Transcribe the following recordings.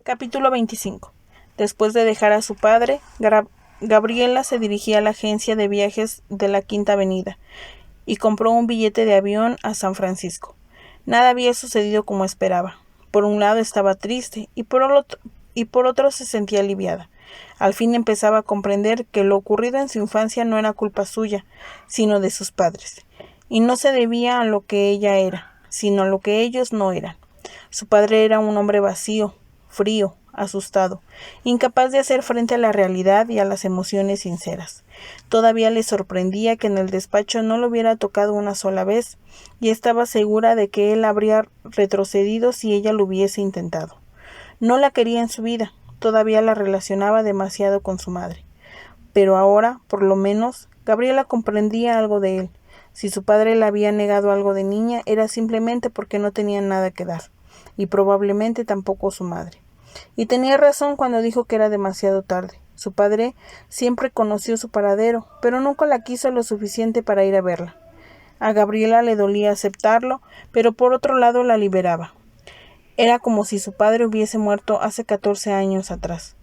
Capítulo 25. Después de dejar a su padre, Gabriela se dirigía a la agencia de viajes de la Quinta Avenida y compró un billete de avión a San Francisco. Nada había sucedido como esperaba. Por un lado estaba triste y por otro se sentía aliviada. Al fin empezaba a comprender que lo ocurrido en su infancia no era culpa suya, sino de sus padres, y no se debía a lo que ella era, sino a lo que ellos no eran. Su padre era un hombre vacío, frío, asustado, incapaz de hacer frente a la realidad y a las emociones sinceras. Todavía le sorprendía que en el despacho no lo hubiera tocado una sola vez, y estaba segura de que él habría retrocedido si ella lo hubiese intentado. No la quería en su vida, todavía la relacionaba demasiado con su madre. Pero ahora, por lo menos, Gabriela comprendía algo de él. Si su padre le había negado algo de niña, era simplemente porque no tenía nada que dar, y probablemente tampoco su madre. Y tenía razón cuando dijo que era demasiado tarde. Su padre siempre conoció su paradero, pero nunca la quiso lo suficiente para ir a verla. A Gabriela le dolía aceptarlo, pero por otro lado la liberaba. Era como si su padre hubiese muerto hace 14 años atrás.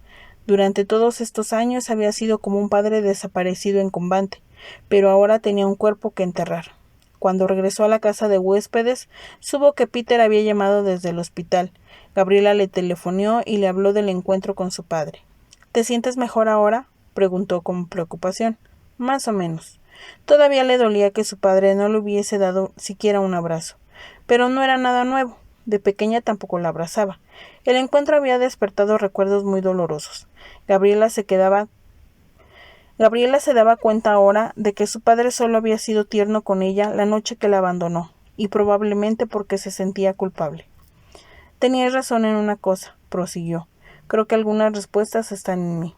Durante todos estos años había sido como un padre desaparecido en combate, pero ahora tenía un cuerpo que enterrar. Cuando regresó a la casa de huéspedes, supo que Peter había llamado desde el hospital. Gabriela le telefoneó y le habló del encuentro con su padre. ¿Te sientes mejor ahora?, preguntó con preocupación. Más o menos. Todavía le dolía que su padre no le hubiese dado siquiera un abrazo, pero no era nada nuevo. De pequeña tampoco la abrazaba. El encuentro había despertado recuerdos muy dolorosos. Gabriela se daba cuenta ahora de que su padre solo había sido tierno con ella la noche que la abandonó, y probablemente porque se sentía culpable. Tenías razón en una cosa, prosiguió. Creo que algunas respuestas están en mí.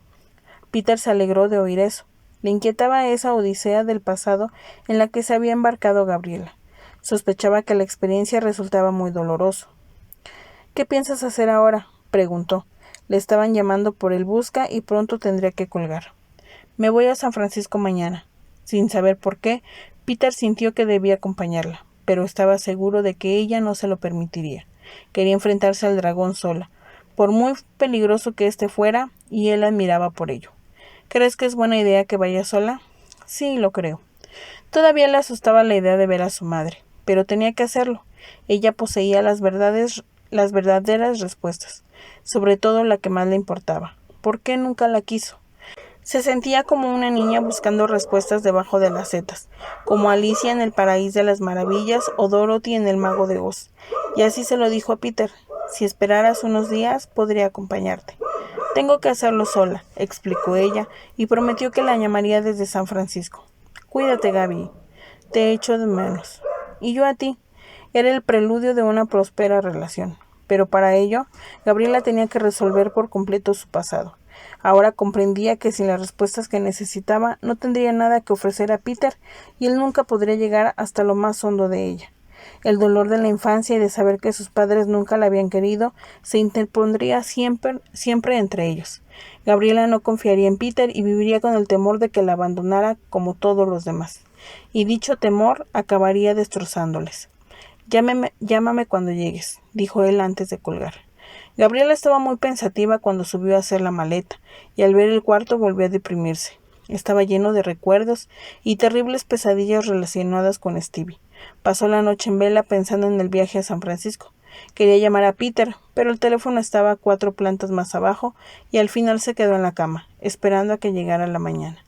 Peter se alegró de oír eso. Le inquietaba esa odisea del pasado en la que se había embarcado Gabriela. Sospechaba que la experiencia resultaba muy doloroso. ¿Qué piensas hacer ahora?, preguntó. Le estaban llamando por el busca y pronto tendría que colgar. Me voy a San Francisco mañana. Sin saber por qué, Peter sintió que debía acompañarla, pero estaba seguro de que ella no se lo permitiría. Quería enfrentarse al dragón sola, por muy peligroso que éste fuera, y él la admiraba por ello. ¿Crees que es buena idea que vaya sola? Sí, lo creo. Todavía le asustaba la idea de ver a su madre, pero tenía que hacerlo. Ella poseía las verdaderas respuestas, sobre todo la que más le importaba. ¿Por qué nunca la quiso? Se sentía como una niña buscando respuestas debajo de las setas, como Alicia en el País de las Maravillas o Dorothy en El Mago de Oz. Y así se lo dijo a Peter. Si esperaras unos días, podría acompañarte. Tengo que hacerlo sola, explicó ella, y prometió que la llamaría desde San Francisco. Cuídate, Gaby. Te echo de menos. Y yo a ti. Era el preludio de una próspera relación. Pero para ello, Gabriela tenía que resolver por completo su pasado. Ahora comprendía que sin las respuestas que necesitaba no tendría nada que ofrecer a Peter y él nunca podría llegar hasta lo más hondo de ella. El dolor de la infancia y de saber que sus padres nunca la habían querido se interpondría siempre entre ellos. Gabriela no confiaría en Peter y viviría con el temor de que la abandonara como todos los demás. Y dicho temor acabaría destrozándoles. Llámame cuando llegues, dijo él antes de colgar. Gabriela estaba muy pensativa cuando subió a hacer la maleta, y al ver el cuarto volvió a deprimirse. Estaba lleno de recuerdos y terribles pesadillas relacionadas con Stevie. Pasó la noche en vela pensando en el viaje a San Francisco. Quería llamar a Peter, pero el teléfono estaba 4 plantas más abajo y al final se quedó en la cama, esperando a que llegara la mañana.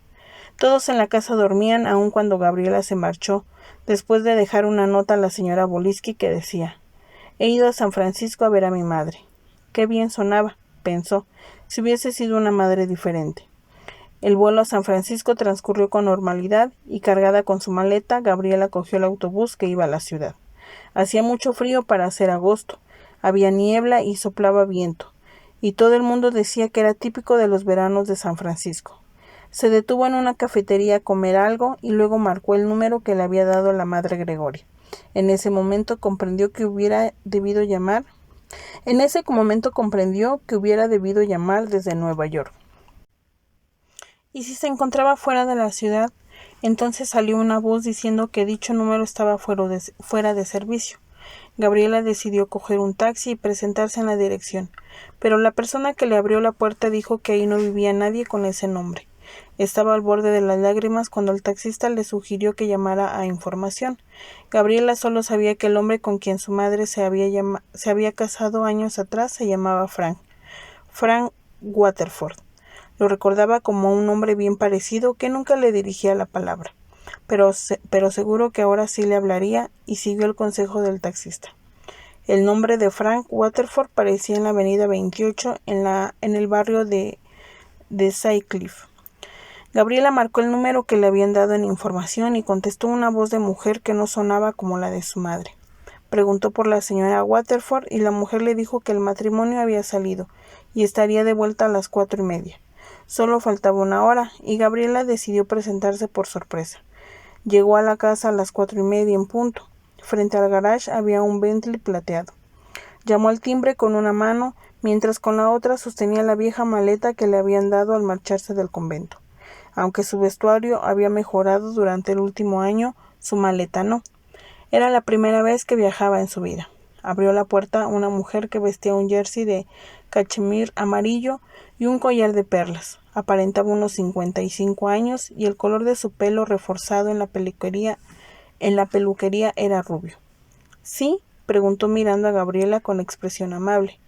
Todos en la casa dormían aun cuando Gabriela se marchó, después de dejar una nota a la señora Bolisky que decía: «He ido a San Francisco a ver a mi madre». Qué bien sonaba, pensó, si hubiese sido una madre diferente. El vuelo a San Francisco transcurrió con normalidad y cargada con su maleta, Gabriela cogió el autobús que iba a la ciudad. Hacía mucho frío para ser agosto, había niebla y soplaba viento, y todo el mundo decía que era típico de los veranos de San Francisco. Se detuvo en una cafetería a comer algo y luego marcó el número que le había dado la madre Gregoria. En ese momento comprendió que hubiera debido llamar desde Nueva York. Y si se encontraba fuera de la ciudad, entonces salió una voz diciendo que dicho número estaba fuera de servicio. Gabriela decidió coger un taxi y presentarse en la dirección, pero la persona que le abrió la puerta dijo que ahí no vivía nadie con ese nombre. Estaba al borde de las lágrimas cuando el taxista le sugirió que llamara a información. Gabriela solo sabía que el hombre con quien su madre se había casado años atrás se llamaba Frank Waterford. Lo recordaba como un hombre bien parecido que nunca le dirigía la palabra, pero seguro que ahora sí le hablaría, y siguió el consejo del taxista. El nombre de Frank Waterford parecía en la avenida 28 en el barrio de Saycliffe. Gabriela marcó el número que le habían dado en información y contestó una voz de mujer que no sonaba como la de su madre. Preguntó por la señora Waterford y la mujer le dijo que el matrimonio había salido y estaría de vuelta a las 4:30. Solo faltaba una hora y Gabriela decidió presentarse por sorpresa. Llegó a la casa a las 4:30 en punto. Frente al garage había un Bentley plateado. Llamó al timbre con una mano, mientras con la otra sostenía la vieja maleta que le habían dado al marcharse del convento. Aunque su vestuario había mejorado durante el último año, su maleta no. Era la primera vez que viajaba en su vida. Abrió la puerta una mujer que vestía un jersey de cachemir amarillo y un collar de perlas. Aparentaba unos 55 años y el color de su pelo reforzado en la peluquería era rubio. ¿Sí?, preguntó mirando a Gabriela con expresión amable.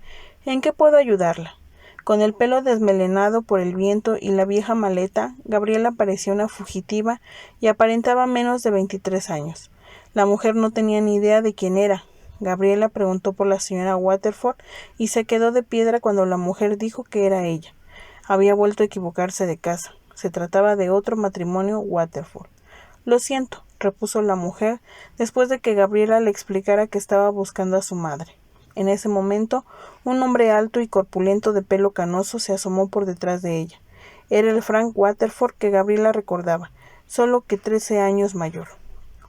¿En qué puedo ayudarla? Con el pelo desmelenado por el viento y la vieja maleta, Gabriela parecía una fugitiva y aparentaba menos de 23 años. La mujer no tenía ni idea de quién era. Gabriela preguntó por la señora Waterford y se quedó de piedra cuando la mujer dijo que era ella. Había vuelto a equivocarse de casa. Se trataba de otro matrimonio Waterford. Lo siento, repuso la mujer, después de que Gabriela le explicara que estaba buscando a su madre. En ese momento, un hombre alto y corpulento de pelo canoso se asomó por detrás de ella. Era el Frank Waterford que Gabriela recordaba, solo que 13 años mayor.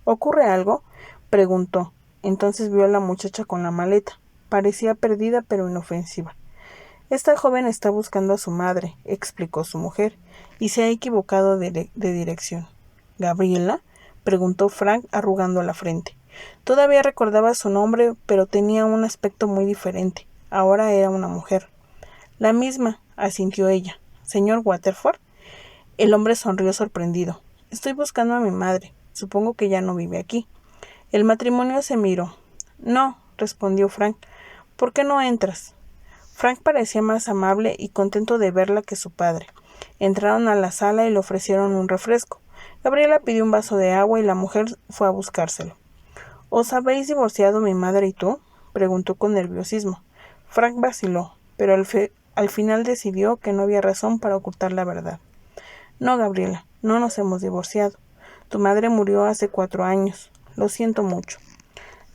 ¿Ocurre algo?, preguntó. Entonces vio a la muchacha con la maleta. Parecía perdida pero inofensiva. Esta joven está buscando a su madre, explicó su mujer, y se ha equivocado de dirección. ¿Gabriela?, preguntó Frank arrugando la frente. Todavía recordaba su nombre, pero tenía un aspecto muy diferente. Ahora era una mujer. La misma, asintió ella. ¿Señor Waterford? El hombre sonrió sorprendido. Estoy buscando a mi madre. Supongo que ya no vive aquí. El matrimonio se miró. No, respondió Frank. ¿Por qué no entras? Frank parecía más amable y contento de verla que su padre. Entraron a la sala y le ofrecieron un refresco. Gabriela pidió un vaso de agua y la mujer fue a buscárselo. ¿Os habéis divorciado mi madre y tú?, preguntó con nerviosismo. Frank vaciló, pero al final decidió que no había razón para ocultar la verdad. No, Gabriela, no nos hemos divorciado. Tu madre murió hace 4 años. Lo siento mucho.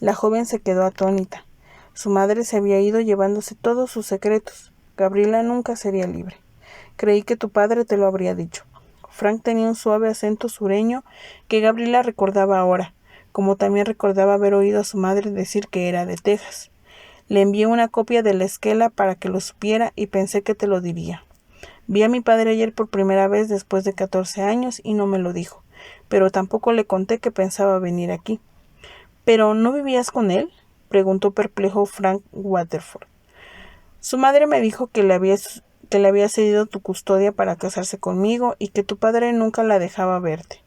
La joven se quedó atónita. Su madre se había ido llevándose todos sus secretos. Gabriela nunca sería libre. Creí que tu padre te lo habría dicho. Frank tenía un suave acento sureño que Gabriela recordaba ahora, como también recordaba haber oído a su madre decir que era de Texas. Le envié una copia de la esquela para que lo supiera y pensé que te lo diría. Vi a mi padre ayer por primera vez después de 14 años y no me lo dijo, pero tampoco le conté que pensaba venir aquí. ¿Pero no vivías con él?, preguntó perplejo Frank Waterford. Su madre me dijo que le había cedido tu custodia para casarse conmigo y que tu padre nunca la dejaba verte.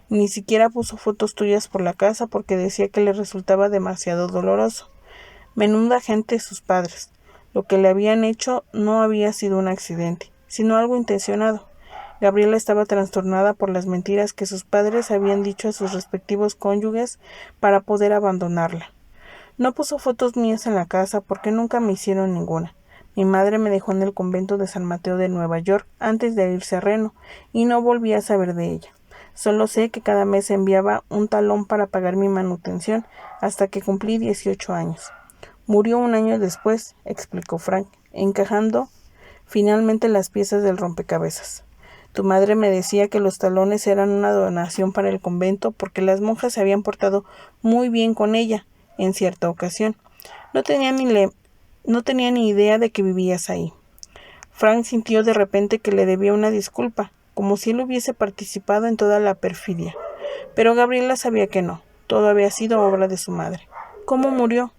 Ni siquiera puso fotos tuyas por la casa porque decía que le resultaba demasiado doloroso. Menuda gente sus padres. Lo que le habían hecho no había sido un accidente, sino algo intencionado. Gabriela estaba trastornada por las mentiras que sus padres habían dicho a sus respectivos cónyuges para poder abandonarla. No puso fotos mías en la casa porque nunca me hicieron ninguna. Mi madre me dejó en el convento de San Mateo de Nueva York antes de irse a Reno y no volví a saber de ella. Solo sé que cada mes enviaba un talón para pagar mi manutención hasta que cumplí 18 años. Murió un año después, explicó Frank, encajando finalmente las piezas del rompecabezas. Tu madre me decía que los talones eran una donación para el convento porque las monjas se habían portado muy bien con ella en cierta ocasión. No tenía ni idea de que vivías ahí. Frank sintió de repente que le debía una disculpa, como si él hubiese participado en toda la perfidia. Pero Gabriela sabía que no, todo había sido obra de su madre. ¿Cómo murió?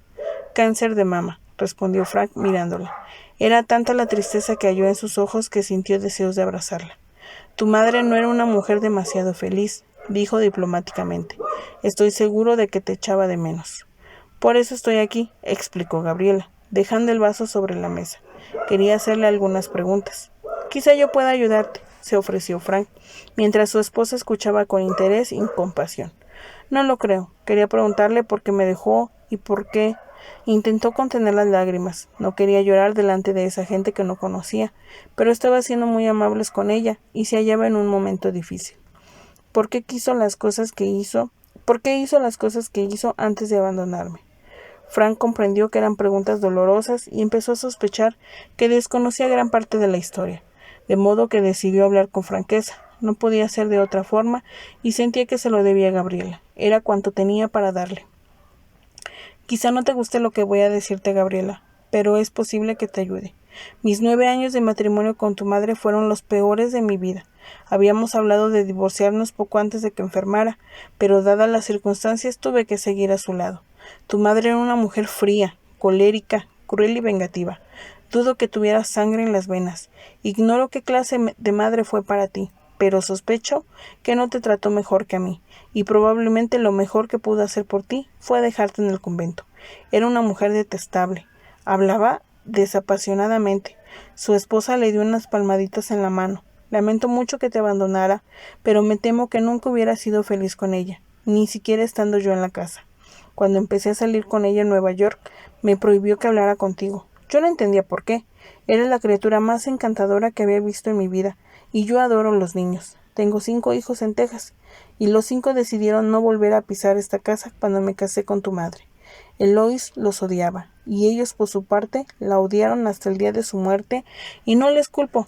Cáncer de mama, respondió Frank mirándola. Era tanta la tristeza que halló en sus ojos que sintió deseos de abrazarla. Tu madre no era una mujer demasiado feliz, dijo diplomáticamente. Estoy seguro de que te echaba de menos. Por eso estoy aquí, explicó Gabriela, dejando el vaso sobre la mesa. Quería hacerle algunas preguntas. Quizá yo pueda ayudarte, se ofreció Frank, mientras su esposa escuchaba con interés y compasión. No lo creo. Quería preguntarle por qué me dejó y por qué. Intentó contener las lágrimas. No quería llorar delante de esa gente que no conocía, pero estaba siendo muy amables con ella y se hallaba en un momento difícil. ¿Por qué hizo las cosas que hizo? ¿Por qué hizo las cosas que hizo antes de abandonarme? Frank comprendió que eran preguntas dolorosas y empezó a sospechar que desconocía gran parte de la historia, de modo que decidió hablar con franqueza. No podía ser de otra forma y sentía que se lo debía a Gabriela. Era cuanto tenía para darle. Quizá no te guste lo que voy a decirte, Gabriela, pero es posible que te ayude. Mis 9 años de matrimonio con tu madre fueron los peores de mi vida. Habíamos hablado de divorciarnos poco antes de que enfermara, pero dadas las circunstancias tuve que seguir a su lado. Tu madre era una mujer fría, colérica, cruel y vengativa. Dudo que tuviera sangre en las venas. Ignoro qué clase de madre fue para ti, pero sospecho que no te trató mejor que a mí, y probablemente lo mejor que pudo hacer por ti fue dejarte en el convento. Era una mujer detestable. Hablaba desapasionadamente. Su esposa le dio unas palmaditas en la mano. Lamento mucho que te abandonara, pero me temo que nunca hubiera sido feliz con ella, ni siquiera estando yo en la casa. Cuando empecé a salir con ella en Nueva York, me prohibió que hablara contigo. Yo no entendía por qué. Eres la criatura más encantadora que había visto en mi vida, y yo adoro los niños. Tengo 5 hijos en Texas, y los 5 decidieron no volver a pisar esta casa cuando me casé con tu madre. Elois los odiaba, y ellos por su parte la odiaron hasta el día de su muerte, y no les culpo.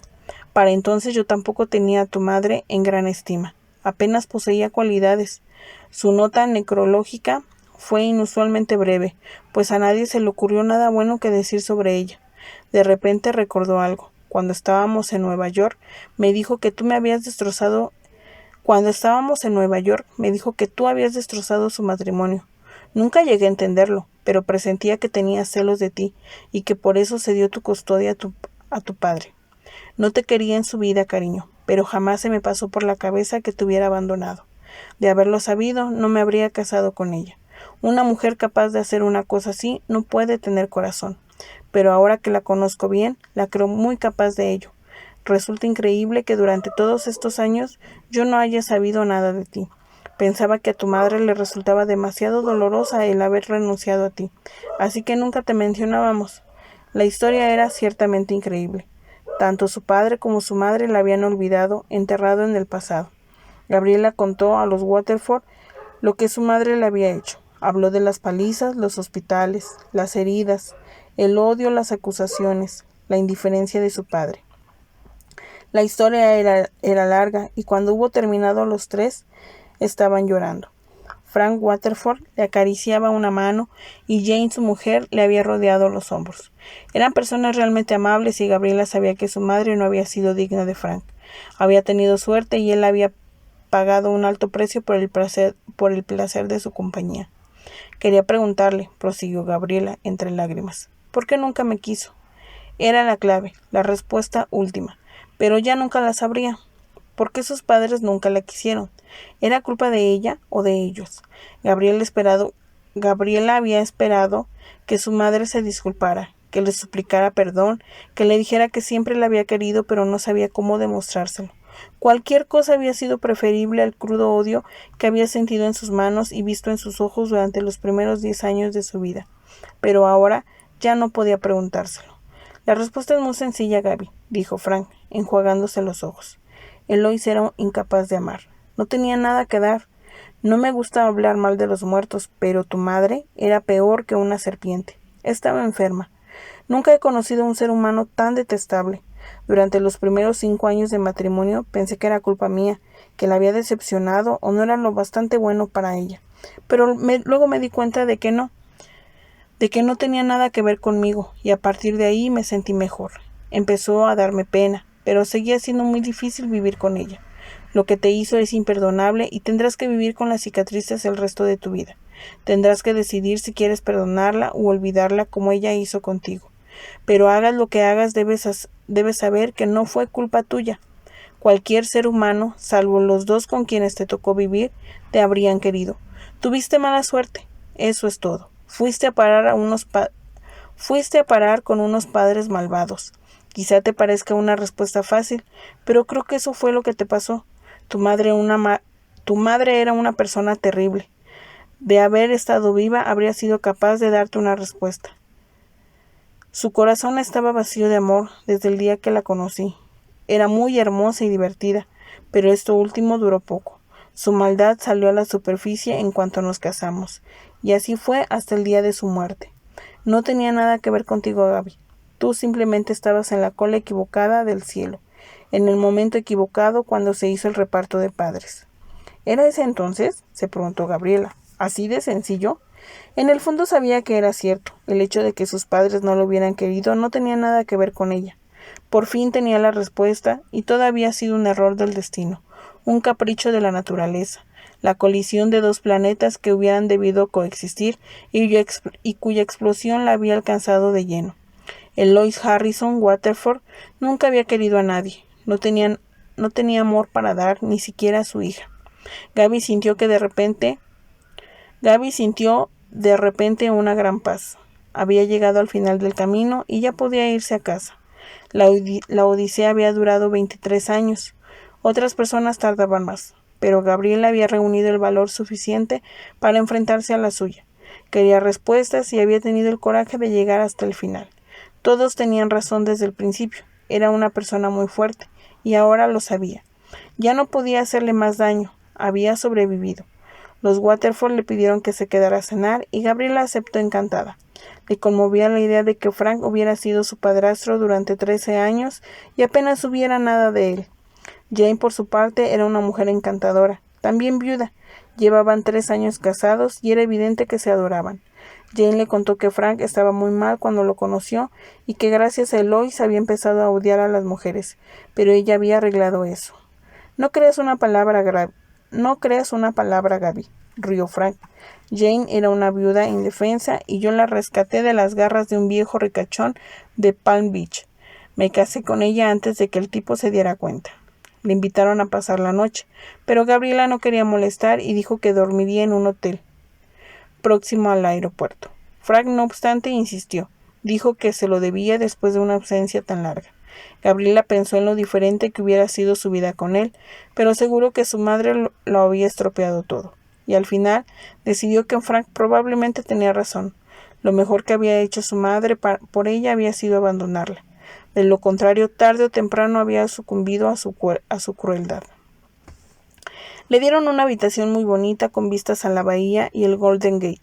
Para entonces yo tampoco tenía a tu madre en gran estima. Apenas poseía cualidades. Su nota necrológica fue inusualmente breve, pues a nadie se le ocurrió nada bueno que decir sobre ella. De repente recordó algo. Cuando estábamos en Nueva York, me dijo que tú habías destrozado su matrimonio. Nunca llegué a entenderlo, pero presentía que tenía celos de ti y que por eso se dio tu custodia a tu padre. No te quería en su vida, cariño, pero jamás se me pasó por la cabeza que te hubiera abandonado. De haberlo sabido, no me habría casado con ella. Una mujer capaz de hacer una cosa así no puede tener corazón, pero ahora que la conozco bien, la creo muy capaz de ello. Resulta increíble que durante todos estos años yo no haya sabido nada de ti. Pensaba que a tu madre le resultaba demasiado dolorosa el haber renunciado a ti, así que nunca te mencionábamos. La historia era ciertamente increíble. Tanto su padre como su madre la habían olvidado, enterrado en el pasado. Gabriela contó a los Waterford lo que su madre le había hecho. Habló de las palizas, los hospitales, las heridas, el odio, las acusaciones, la indiferencia de su padre. La historia era larga, y cuando hubo terminado los 3, estaban llorando. Frank Waterford le acariciaba una mano y Jane, su mujer, le había rodeado los hombros. Eran personas realmente amables y Gabriela sabía que su madre no había sido digna de Frank. Había tenido suerte y él había pagado un alto precio por el placer de su compañía. Quería preguntarle, prosiguió Gabriela entre lágrimas, ¿por qué nunca me quiso? Era la clave, la respuesta última, pero ya nunca la sabría. ¿Por qué sus padres nunca la quisieron? ¿Era culpa de ella o de ellos? Gabriela había esperado que su madre se disculpara, que le suplicara perdón, que le dijera que siempre la había querido pero no sabía cómo demostrárselo. Cualquier cosa había sido preferible al crudo odio que había sentido en sus manos y visto en sus ojos durante los primeros 10 años de su vida. Pero ahora ya no podía preguntárselo. La respuesta es muy sencilla, Gaby, dijo Frank, enjuagándose los ojos. Elois era incapaz de amar. No tenía nada que dar. No me gusta hablar mal de los muertos, pero tu madre era peor que una serpiente. Estaba enferma. Nunca he conocido a un ser humano tan detestable. Durante los primeros 5 años de matrimonio pensé que era culpa mía, que la había decepcionado o no era lo bastante bueno para ella. Pero luego me di cuenta de que no tenía nada que ver conmigo, y a partir de ahí me sentí mejor. Empezó a darme pena, pero seguía siendo muy difícil vivir con ella. Lo que te hizo es imperdonable y tendrás que vivir con las cicatrices el resto de tu vida. Tendrás que decidir si quieres perdonarla u olvidarla como ella hizo contigo. Pero hagas lo que hagas, debes saber que no fue culpa tuya. Cualquier ser humano, salvo los dos con quienes te tocó vivir, te habrían querido. Tuviste mala suerte. Eso es todo. Fuiste a parar con unos padres malvados. Quizá te parezca una respuesta fácil, pero creo que eso fue lo que te pasó. Tu madre era una persona terrible. De haber estado viva, habría sido capaz de darte una respuesta. Su corazón estaba vacío de amor desde el día que la conocí. Era muy hermosa y divertida, pero esto último duró poco. Su maldad salió a la superficie en cuanto nos casamos, y así fue hasta el día de su muerte. No tenía nada que ver contigo, Gaby. Tú simplemente estabas en la cola equivocada del cielo, en el momento equivocado cuando se hizo el reparto de padres. ¿Era ese entonces?, se preguntó Gabriela. ¿Así de sencillo? En el fondo sabía que era cierto. El hecho de que sus padres no lo hubieran querido no tenía nada que ver con ella. Por fin tenía la respuesta, y todo había sido un error del destino, un capricho de la naturaleza, la colisión de dos planetas que hubieran debido coexistir y cuya explosión la había alcanzado de lleno. Eloise Harrison Waterford nunca había querido a nadie, no tenía amor para dar, ni siquiera a su hija. Gaby sintió de repente una gran paz. Había llegado al final del camino y ya podía irse a casa. La odisea había durado 23 años. Otras personas tardaban más, pero Gabriela había reunido el valor suficiente para enfrentarse a la suya. Quería respuestas y había tenido el coraje de llegar hasta el final. Todos tenían razón desde el principio. Era una persona muy fuerte, y ahora lo sabía. Ya no podía hacerle más daño. Había sobrevivido. Los Waterford le pidieron que se quedara a cenar, y Gabriela aceptó encantada. Le conmovía la idea de que Frank hubiera sido su padrastro durante 13 años y apenas supiera nada de él. Jane, por su parte, era una mujer encantadora, también viuda. Llevaban 3 años casados y era evidente que se adoraban. Jane le contó que Frank estaba muy mal cuando lo conoció y que gracias a Eloise había empezado a odiar a las mujeres, pero ella había arreglado eso. No creas una palabra, Gaby, rió Frank. Jane era una viuda indefensa y yo la rescaté de las garras de un viejo ricachón de Palm Beach. Me casé con ella antes de que el tipo se diera cuenta. Le invitaron a pasar la noche, pero Gabriela no quería molestar y dijo que dormiría en un hotel próximo al aeropuerto. Frank, no obstante, insistió. Dijo que se lo debía después de una ausencia tan larga. Gabriela pensó en lo diferente que hubiera sido su vida con él, pero aseguró que su madre lo había estropeado todo. Y al final decidió que Frank probablemente tenía razón. Lo mejor que había hecho su madre por ella había sido abandonarla. De lo contrario, tarde o temprano había sucumbido a su crueldad. Le dieron una habitación muy bonita con vistas a la bahía y el Golden Gate,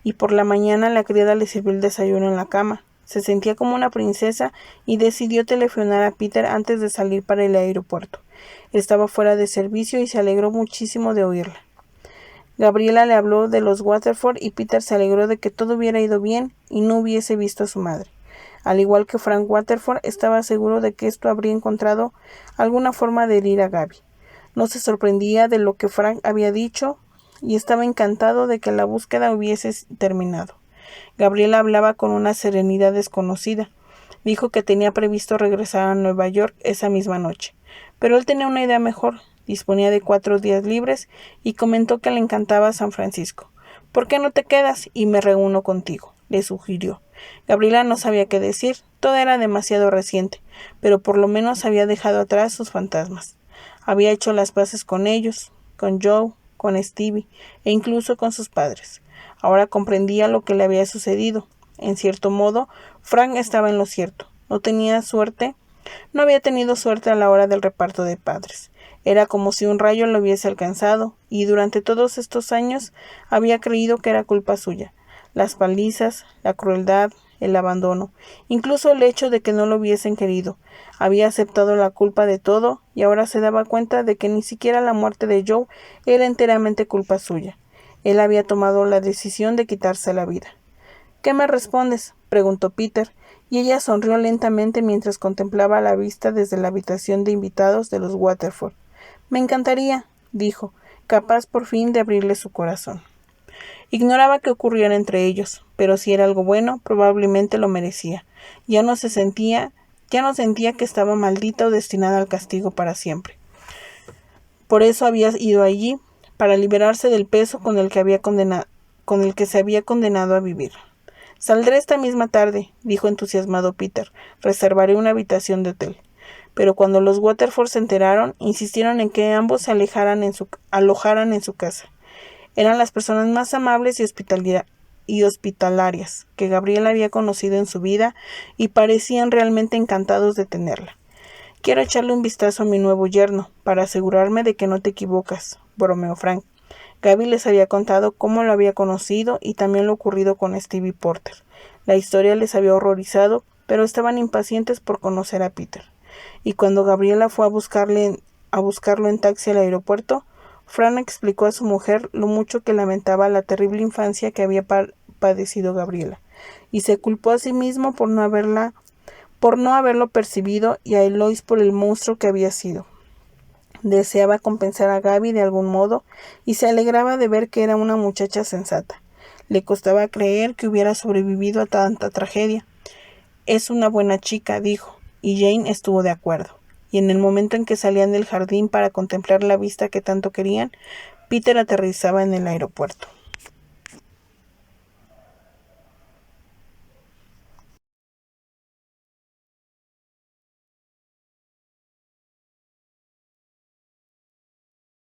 y por la mañana la criada le sirvió el desayuno en la cama. Se sentía como una princesa y decidió telefonar a Peter antes de salir para el aeropuerto. Estaba fuera de servicio y se alegró muchísimo de oírla. Gabriela le habló de los Waterford y Peter se alegró de que todo hubiera ido bien y no hubiese visto a su madre. Al igual que Frank Waterford, estaba seguro de que esto habría encontrado alguna forma de herir a Gaby. No se sorprendía de lo que Frank había dicho y estaba encantado de que la búsqueda hubiese terminado. Gabriela hablaba con una serenidad desconocida. Dijo que tenía previsto regresar a Nueva York esa misma noche, pero él tenía una idea mejor. Disponía de 4 días libres y comentó que le encantaba San Francisco. ¿Por qué no te quedas y me reúno contigo?, le sugirió. Gabriela no sabía qué decir. Todo era demasiado reciente, pero por lo menos había dejado atrás sus fantasmas. Había hecho las paces con ellos, con Joe, con Stevie e incluso con sus padres. Ahora comprendía lo que le había sucedido. En cierto modo, Frank estaba en lo cierto. No había tenido suerte a la hora del reparto de padres. Era como si un rayo lo hubiese alcanzado, y durante todos estos años había creído que era culpa suya. Las palizas, la crueldad, el abandono, incluso el hecho de que no lo hubiesen querido. Había aceptado la culpa de todo y ahora se daba cuenta de que ni siquiera la muerte de Joe era enteramente culpa suya. Él había tomado la decisión de quitarse la vida. ¿Qué me respondes?, preguntó Peter, y ella sonrió lentamente mientras contemplaba la vista desde la habitación de invitados de los Waterford. Me encantaría, dijo, capaz por fin de abrirle su corazón. Ignoraba qué ocurriera entre ellos, pero si era algo bueno, probablemente lo merecía. Ya no sentía que estaba maldita o destinada al castigo para siempre. Por eso había ido allí, para liberarse del peso con el que se había condenado a vivir. Saldré esta misma tarde, dijo entusiasmado Peter. Reservaré una habitación de hotel. Pero cuando los Waterford se enteraron, insistieron en que ambos se alojaran en su casa. Eran las personas más amables y hospitalarias que Gabriela había conocido en su vida y parecían realmente encantados de tenerla. Quiero echarle un vistazo a mi nuevo yerno, para asegurarme de que no te equivocas, bromeó Frank. Gaby les había contado cómo lo había conocido y también lo ocurrido con Stevie Porter. La historia les había horrorizado, pero estaban impacientes por conocer a Peter. Y cuando Gabriela fue a buscarlo en taxi al aeropuerto, Frank explicó a su mujer lo mucho que lamentaba la terrible infancia que había padecido Gabriela, y se culpó a sí mismo por no haberlo percibido y a Eloise por el monstruo que había sido. Deseaba compensar a Gaby de algún modo y se alegraba de ver que era una muchacha sensata. Le costaba creer que hubiera sobrevivido a tanta tragedia. Es una buena chica, dijo, y Jane estuvo de acuerdo. Y en el momento en que salían del jardín para contemplar la vista que tanto querían, Peter aterrizaba en el aeropuerto.